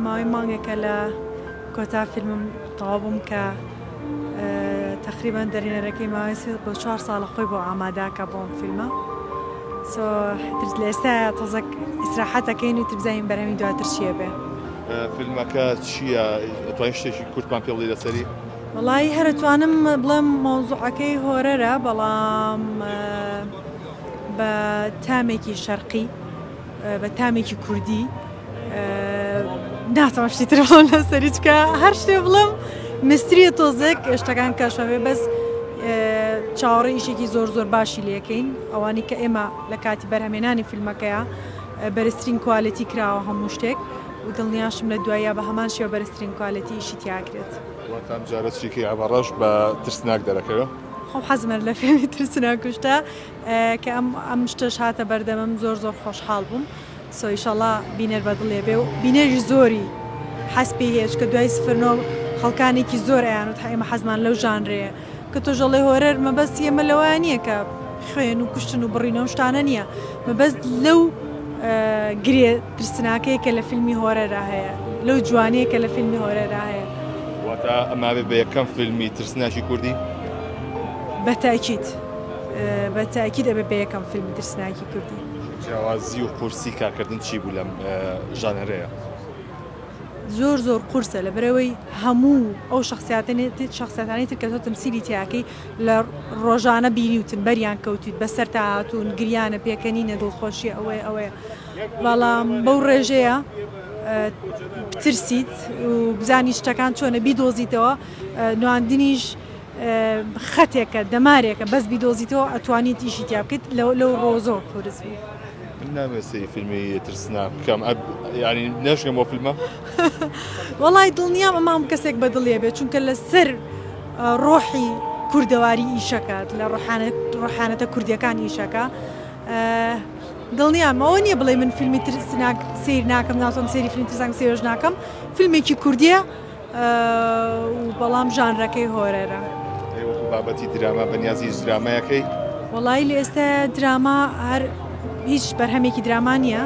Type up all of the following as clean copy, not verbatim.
ماوەی مانگێکە لە کۆتا فیلمم تەواو بووم کە تقریبان دەرێنەرەکەی ماوەی 4 ساڵە خۆی بۆ ئاماداکە بۆم فیلمە لە ئێستا تەزەک ئیسراحەتەکەین و تبزانین بەرهەمی دواتر چیە بێ. فیلمەکە چییە؟ دەتوانین شتێکی کورتمان پێ بڵێ لەسەری؟ وەڵی هەرتوانم بڵێم مۆزوعەکەی هۆرەرە بەڵام بە تامێکی شەرقی بە تامێکی کوردی ناتەوە شتی تر بڵێم لەسەری چکە هەر شتێ بڵێم مستریە تۆزێک شتەکان کەشەوێ بەس چاوەڕێ ئیشێکی زۆر زۆر باشی لەکەین ئەوانی کە ئێمە لە کاتی بەرهەمێنانی فیلمەکەیە بەرزترین کوالیتی کراوە هەموو شتێک و دڵنیاشم لە دوایە بە هەمان شێوە بەرزترین کوالیتی ئیشی تیاکرێت. وەتام جارە چیکی ئەمەڕەش بە ترسناک دەرەکەوە؟ خۆم حەزمەر لە فێمی ترسناکوشتە کە ئەم شتەش هاتە بەردەمم زۆر زۆر خۆشحاڵ بووم سۆ ئیشەڵا بینەر بەدڵێ بێ و بینەری زۆری حەز پێی هەیە کە دوای سفرنەوە خەڵکانێکی زۆر ئەیانوت ئێمە حەزمان لەو ژانرەیە کە تۆژەڵی هۆرەر مەبەست ئێمە لەوەیان نییە کە خوێن و کوشتن و بڕینەوە شتانە نییە مەبەست لەو گرێ ترسناکەیە کە لە فیلمی هۆرەرا هەیە لەو جوانەیە کە لە فیلمی هۆرەرا هەیە. واتە ئەما بێ بە یەکەم فیلمی ترسناکی کوردی؟ بەتاکید ئەبێ بە یەکەم فیلمی ترسناکی کوردی. جیاوازی و قورسی کارکردن چی بوو لەم ژانرەیە؟ زۆر زۆر قورسە لە بەرەوەی هەموو ئەو شخصیاتانی تر کە تۆ تەمسیلی تیاکەی لە ڕۆژانە بینیوتن بەریان کەوتیت بەسەر تا هاتوون گریانە پێکەنینە دڵخۆشی ئەوەیە بەڵام بەو ڕێژەیە ترسیت و بزانی شتەکان چۆنە بیدۆزیتەوە نواندنیش خەتێکە دەمارێکە بەس بیدۆزیتەوە ئەتوانیت ئیشی تیا بکەیت لەو ڕۆزۆ قورس بوو. من نامێسەی فیلمی ترسناک بکەم ینی نەشکەم بۆ فیلمە؟ وەڵی دڵنیام ئەمام کەسێک بەدڵێ بێت چونکە لەسەر ڕۆحی کوردەواری ئیشەکات لە ڕۆحانەتە کوردیەکان ئیشەکە دڵنیام ئەوە نییە بڵێ من فیلمی ترسناک سیر ناکەم ناتۆم سێری فیلم ترسناک سێژ ناکەم فیلمێکی کوردیە و بەڵام ژانرەکەی هۆرەرە. بابەتی دراما بەنیازی درامایەکەی؟ وەڵی لە ئێستا دراما هەر هیچ بەرهەمێکی دراما نییە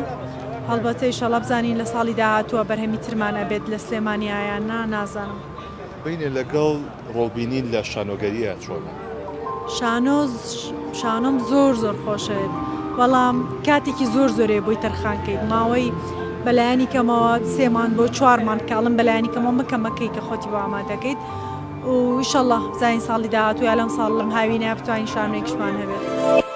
هەڵبەتە ئیشەڵا بزانین لە ساڵی داهاتووە بەرهەمی ترمانە بێت لە سلێمانیایان نازانم. بینێ لەگەڵ ڕۆڵبینین لە شانۆگەریە چۆنە؟ شانۆم زۆر زۆر خۆشێت بەڵام کاتێکی زۆر زۆرێ بۆی تەرخانکەیت ماوەی بەلایانی کەمەوە 3 مان بۆ 4 مان کاڵم بەلایانی کەمەوە مەکەمەکەی کە خۆتی بۆ ئامادەکەیت و ئیشەڵڵا زین ساڵی داهاتوو یا لەم ساڵ لەم هاوینە بتوانین شانۆیەکشمان هەبێت.